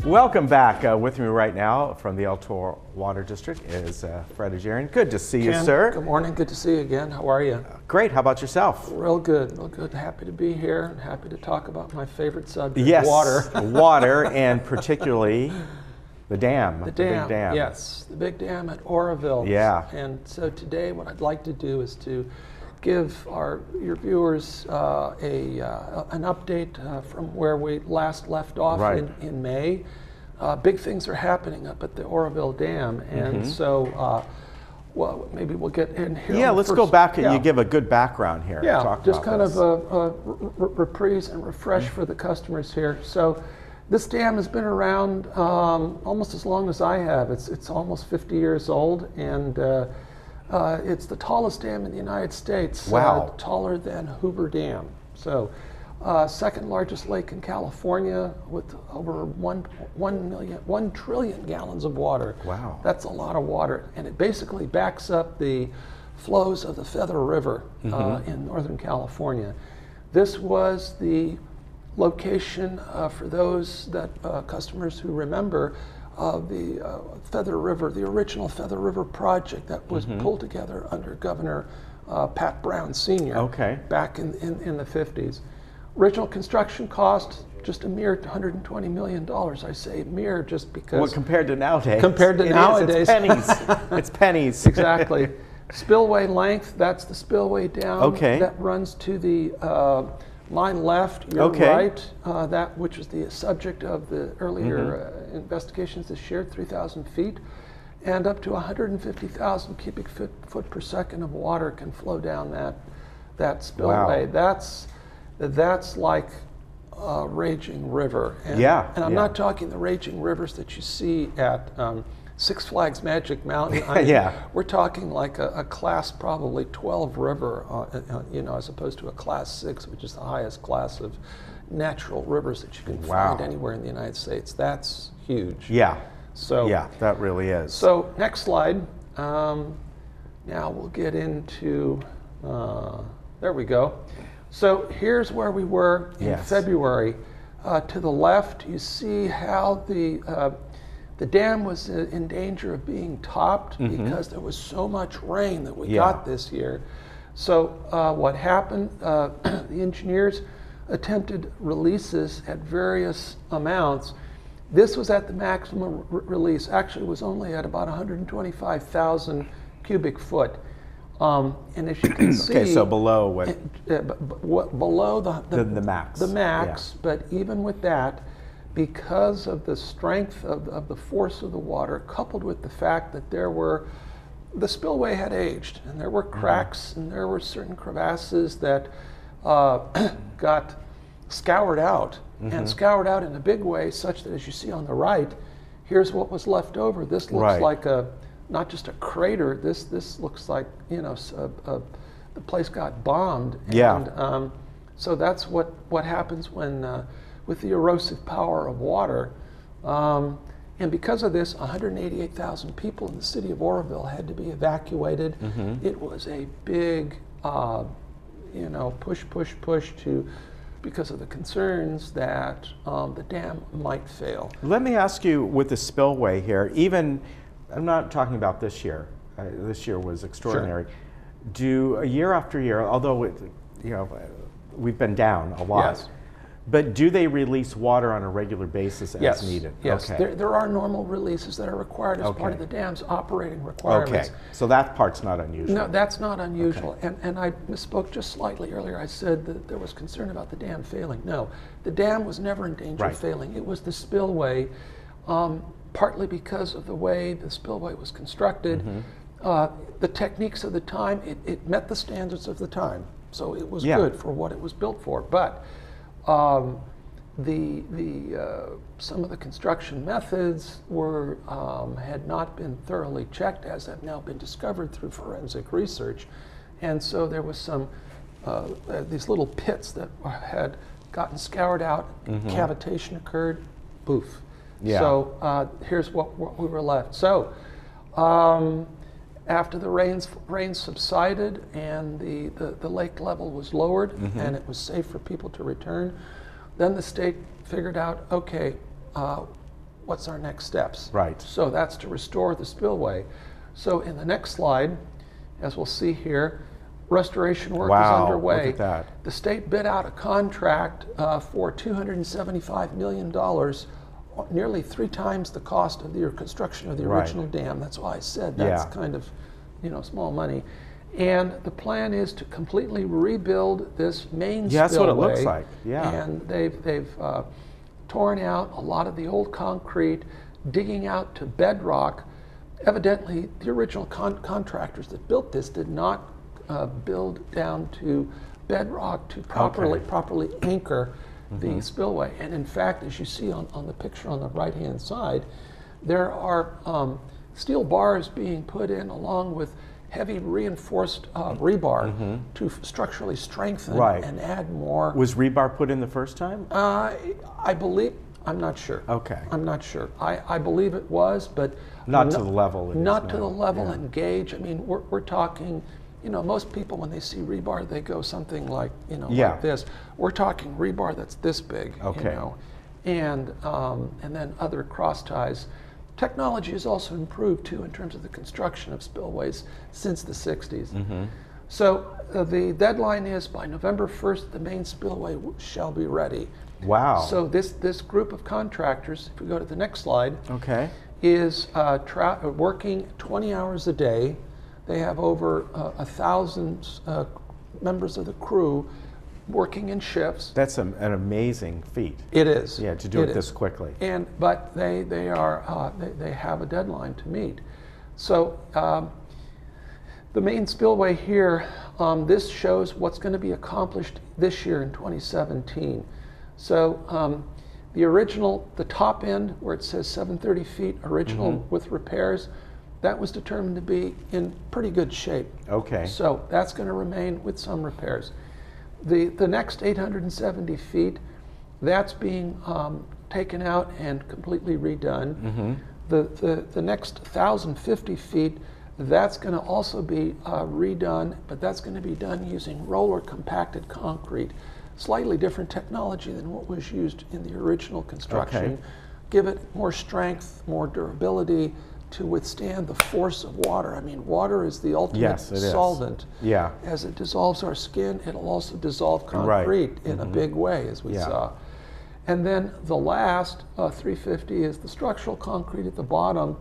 Welcome back. With me right now from the El Toro Water District is Fred Ajarian. Good to see you, Ken, sir. good morning. Good to see you again. How are you? Great. How about yourself? Real good. Real good. Happy to be here and happy to talk about my favorite subject, Yes, water. water, and particularly the dam. The dam. big dam. Yes, the big dam at Oroville. Yeah. And so today what I'd like to do is to give your viewers an update from where we last left off in May. Big things are happening up at the Oroville Dam, and so well, maybe we'll get in here. Yeah, let's go back and you give a good background here. Yeah, talk just about kind this. of a reprise and refresh for the customers here. So this dam has been around almost as long as I have. It's almost 50 years old, and it's the tallest dam in the United States. Wow. Taller than Hoover Dam. So second largest lake in California with over 1 trillion gallons of water. Wow. That's a lot of water. And it basically backs up the flows of the Feather River in Northern California. This was the location for those that customers who remember the Feather River, the original Feather River project that was pulled together under Governor Pat Brown Sr. Back in the 50s. Original construction cost, just a mere $120 million. I say mere just because... Well, compared to nowadays. Compared to nowadays. It's pennies. It's pennies. Exactly. Spillway length, that's the Spillway Dam. That runs to the line left, your right, that which was the subject of the earlier investigations this year, 3,000 feet, and up to 150,000 cubic foot per second of water can flow down that spillway. Wow. That's like a raging river. And, and I'm not talking the raging rivers that you see at Six Flags Magic Mountain. We're talking like a class probably 12 river, as opposed to a class 6, which is the highest class of natural rivers that you can find anywhere in the United States. That's huge. So that really is. So next slide. Now we'll get into, there we go. So here's where we were in February. To the left, you see how the dam was in danger of being topped because there was so much rain that we got this year. So what happened, the engineers attempted releases at various amounts. This was at the maximum release. Actually, it was only at about 125,000 cubic foot. And as you can see, so below what? Below the max. The max, but even with that, because of the strength of the force of the water, coupled with the fact that the spillway had aged, and there were cracks, and there were certain crevasses that got scoured out, and scoured out in a big way, such that as you see on the right, here's what was left over. This looks like not just a crater. This looks like the place got bombed. And, so that's what happens when with the erosive power of water. And because of this, 188,000 people in the city of Oroville had to be evacuated. It was a big, push because of the concerns that the dam might fail. Let me ask you, with the spillway here, even, I'm not talking about this year. This year was extraordinary. Do year after year, although we've been down a lot, but do they release water on a regular basis as needed? Yes, there are normal releases that are required as part of the dam's operating requirements. So that part's not unusual. No, that's not unusual. And I misspoke just slightly earlier. I said that there was concern about the dam failing. No, the dam was never in danger of failing. It was the spillway, partly because of the way the spillway was constructed. The techniques of the time, it met the standards of the time. So it was good for what it was built for. But some of the construction methods had not been thoroughly checked, as have now been discovered through forensic research, and so there was some these little pits that had gotten scoured out, cavitation occurred, poof. So here's what we were left. So After the rains subsided and the lake level was lowered and it was safe for people to return, then the state figured out, okay, what's our next steps? Right. So that's to restore the spillway. So in the next slide, as we'll see here, restoration work is underway. Look at that. The state bid out a contract for $275 million, nearly 3 times the cost of the construction of the original dam. That's why I said that's kind of, small money. And the plan is to completely rebuild this main spillway. Yeah, that's what it looks like. Yeah. And they've torn out a lot of the old concrete, digging out to bedrock. Evidently, the original contractors that built this did not build down to bedrock to properly anchor the spillway. And in fact, as you see on the picture on the right-hand side, there are steel bars being put in along with heavy reinforced rebar to structurally strengthen and add more. Was rebar put in the first time? I believe, I'm not sure. Okay. I'm not sure. I believe it was, but not to the level. Not to the level and gauge. I mean, we're talking, most people when they see rebar, they go something like, like this. We're talking rebar that's this big, and then other cross ties. Technology has also improved too in terms of the construction of spillways since the 60s. So the deadline is by November 1st, the main spillway shall be ready. Wow. So this group of contractors, if we go to the next slide, is working 20 hours a day. They have over 1,000 members of the crew working in shifts. That's an amazing feat. It is. Yeah, to do it this quickly. But they have a deadline to meet. So the main spillway here, this shows what's going to be accomplished this year in 2017. So the top end where it says 730 feet original with repairs, that was determined to be in pretty good shape. Okay. So that's going to remain with some repairs. The next 870 feet, that's being taken out and completely redone. The next 1,050 feet, that's going to also be redone, but that's going to be done using roller compacted concrete. Slightly different technology than what was used in the original construction. Give it more strength, more durability to withstand the force of water. I mean, water is the ultimate solvent. Yeah. As it dissolves our skin, it'll also dissolve concrete in a big way, as we saw. And then the last 350 is the structural concrete at the bottom,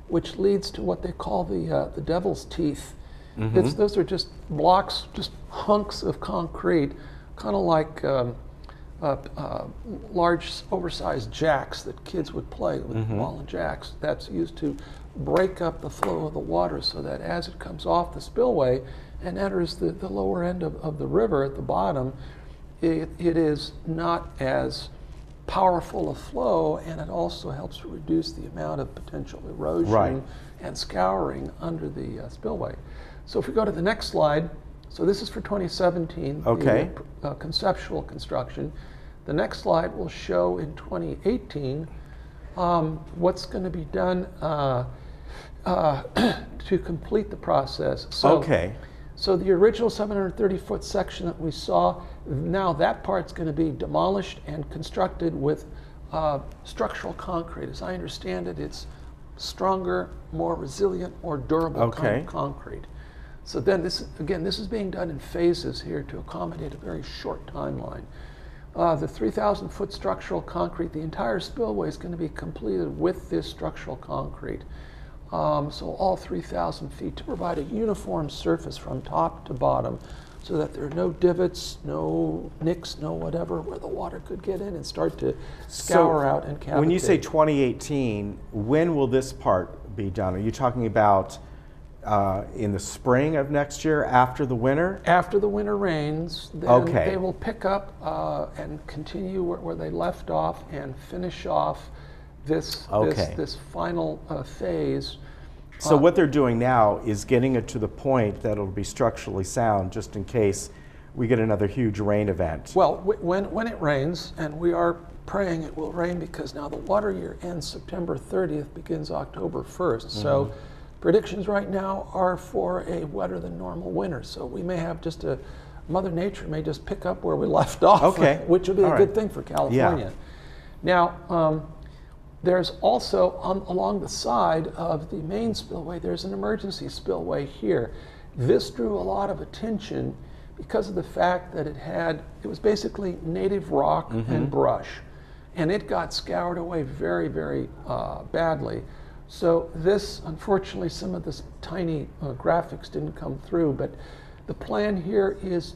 which leads to what they call the devil's teeth. Those are just blocks, just hunks of concrete, kind of like large, oversized jacks that kids would play with, ball and jacks. That's used to break up the flow of the water so that as it comes off the spillway and enters the lower end of the river at the bottom, it is not as powerful a flow, and it also helps to reduce the amount of potential erosion and scouring under the spillway. So if we go to the next slide, so this is for 2017, the conceptual construction. The next slide will show in 2018 what's going to be done to complete the process. So, so the original 730-foot section that we saw, now that part's going to be demolished and constructed with structural concrete. As I understand it, it's stronger, more resilient, more durable kind of concrete. So then this is being done in phases here to accommodate a very short timeline. The 3,000-foot structural concrete, the entire spillway is going to be completed with this structural concrete. So all 3,000 feet to provide a uniform surface from top to bottom so that there are no divots, no nicks, no whatever where the water could get in and start to scour out and cavitate. When you say 2018, when will this part be done? Are you talking about in the spring of next year, after the winter? After the winter rains, then they will pick up and continue where they left off and finish off this final phase. So what they're doing now is getting it to the point that it'll be structurally sound just in case we get another huge rain event. Well, when it rains, and we are praying it will rain because now the water year ends September 30th, begins October 1st. So predictions right now are for a wetter than normal winter. So we may have Mother Nature may just pick up where we left off, Okay. which would be All a right. good thing for California. Now, there's also along the side of the main spillway, there's an emergency spillway here. This drew a lot of attention because of the fact that it was basically native rock and brush, and it got scoured away very, very badly. So this, unfortunately, some of this tiny graphics didn't come through, but the plan here is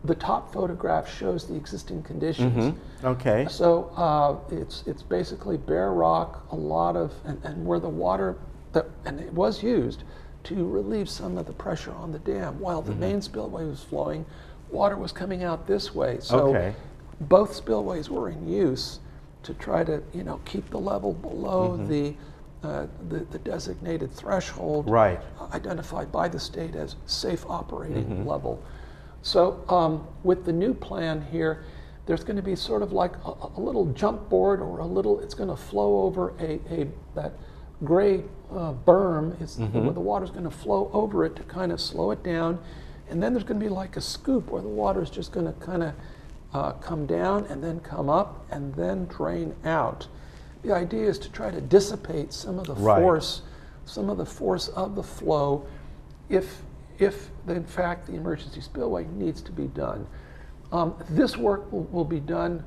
the top photograph shows the existing conditions. Okay. So it's basically bare rock, a lot of, and where the water, and it was used to relieve some of the pressure on the dam. While the main spillway was flowing, water was coming out this way. So both spillways were in use to try to, keep the level below the designated threshold identified by the state as safe operating level. So with the new plan here, there's going to be sort of like a little jump board, or it's going to flow over that gray berm. Where the water's going to flow over it to kind of slow it down. And then there's going to be like a scoop where the water's just going to kind of come down and then come up and then drain out. The idea is to try to dissipate some of the force of the flow if in fact the emergency spillway needs to be done. This work will be done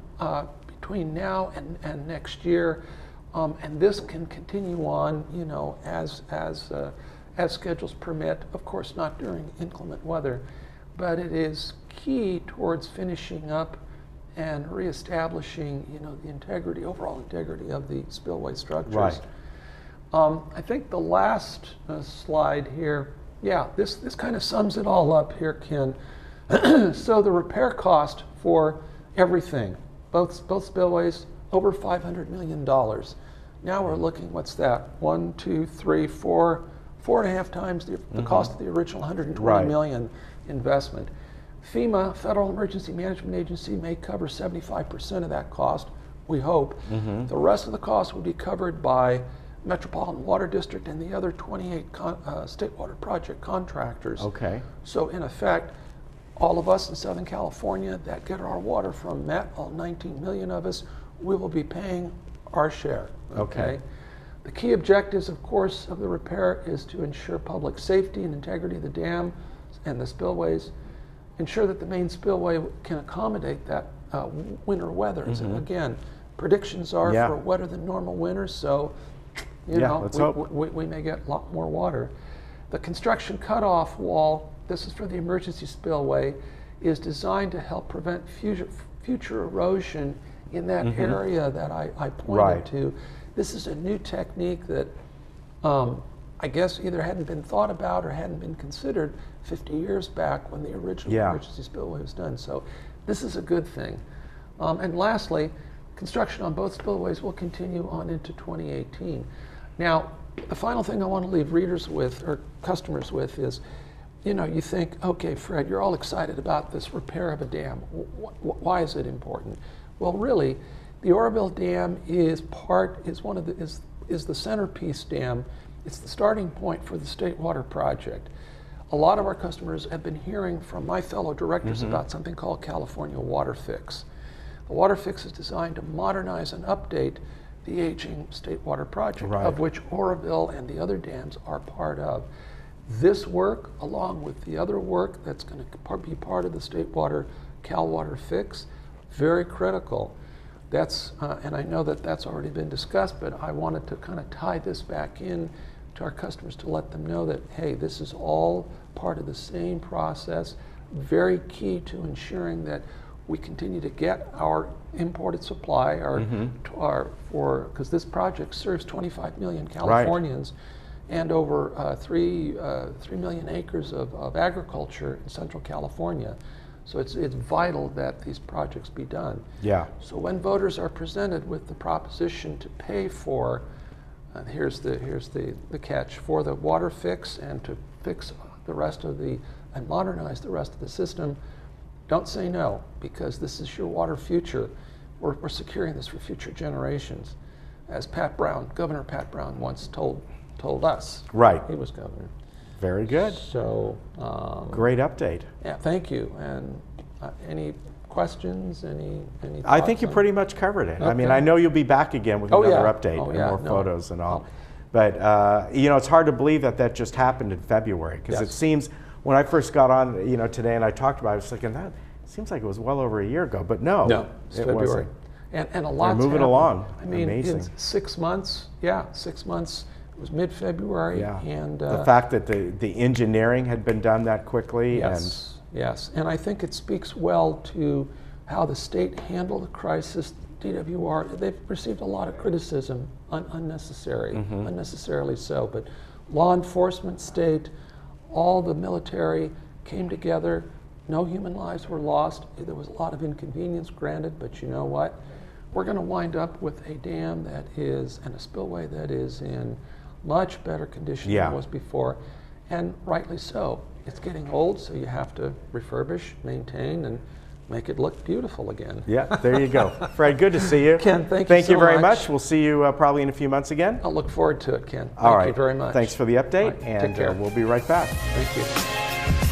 between now and next year, and this can continue on, as schedules permit. Of course, not during inclement weather, but it is key towards finishing up and reestablishing, the overall integrity of the spillway structures. Right. I think the last slide here, this kind of sums it all up here, Ken. So the repair cost for everything, both spillways, over $500 million. Now we're looking, what's that? 1, 2, 3, 4, 4.5 times the cost of the original $120 million investment. FEMA, Federal Emergency Management Agency, may cover 75% of that cost, we hope. The rest of the cost will be covered by Metropolitan Water District and the other 28 state water project contractors. Okay. So in effect, all of us in Southern California that get our water from MET, all 19 million of us, we will be paying our share. Okay. The key objectives, of course, of the repair is to ensure public safety and integrity of the dam and the spillways, ensure that the main spillway can accommodate that winter weather. And again, predictions are for wetter than normal winters, so we may get a lot more water. The construction cutoff wall, this is for the emergency spillway, is designed to help prevent future erosion in that area that I pointed to. This is a new technique that I guess either hadn't been thought about or hadn't been considered 50 years back when the original emergency spillway was done. So this is a good thing. And lastly, construction on both spillways will continue on into 2018. Now, the final thing I want to leave readers with, or customers with, is, you think, okay, Fred, you're all excited about this repair of a dam. Why is it important? Well, really, the Oroville Dam is the centerpiece dam. It's the starting point for the State Water Project. A lot of our customers have been hearing from my fellow directors about something called California Water Fix. The Water Fix is designed to modernize and update the aging State Water Project, of which Oroville and the other dams are part of. This work, along with the other work that's going to be part of the State Water Cal Water Fix, very critical. That's, and I know that that's already been discussed, but I wanted to kind of tie this back in to our customers to let them know that, hey, this is all part of the same process, very key to ensuring that we continue to get our imported supply, because this project serves 25 million Californians and over 3 million acres of agriculture in Central California. So it's vital that these projects be done. Yeah. So when voters are presented with the proposition to pay for, here's the catch, for the water fix and to fix the rest of and modernize the rest of the system, don't say no, because this is your water future. We're securing this for future generations. As Governor Pat Brown once told told us. Right. He was governor. Very good. So, Great update. yeah, thank you. And any questions? Any I think thoughts you on- pretty much covered it. I mean, Okay. I know you'll be back again with Oh, another yeah. update Oh, and yeah. more No. photos and all. But, you know, it's hard to believe that that just happened in February, because it Yes. seems, when I first got on, you know, today and I talked about it, I was thinking, that seems like it was well over a year ago. But no, It's it February. wasn't. And a lot's moving happened. along. I mean, Amazing. in 6 months, 6 months. It was mid-February. Yeah. And The fact that the engineering had been done that quickly. yes, yes. And I think it speaks well to how the state handled the crisis. DWR, they've received a lot of criticism, unnecessarily so. But law enforcement, state, all the military came together. No human lives were lost. There was a lot of inconvenience, granted, but you know what? We're going to wind up with a dam that is, and a spillway that is in much better condition Yeah. than it was before, and rightly so. It's getting old, so you have to refurbish, maintain, and make it look beautiful again. Yeah, there you go. Fred, good to see you. Ken, thank you Thank you so very much. much. We'll see you probably in a few months again. I'll look forward to it, Ken. All right. Thank you very much. Thanks for the update, All right, take and care. we'll be right back. Thank you.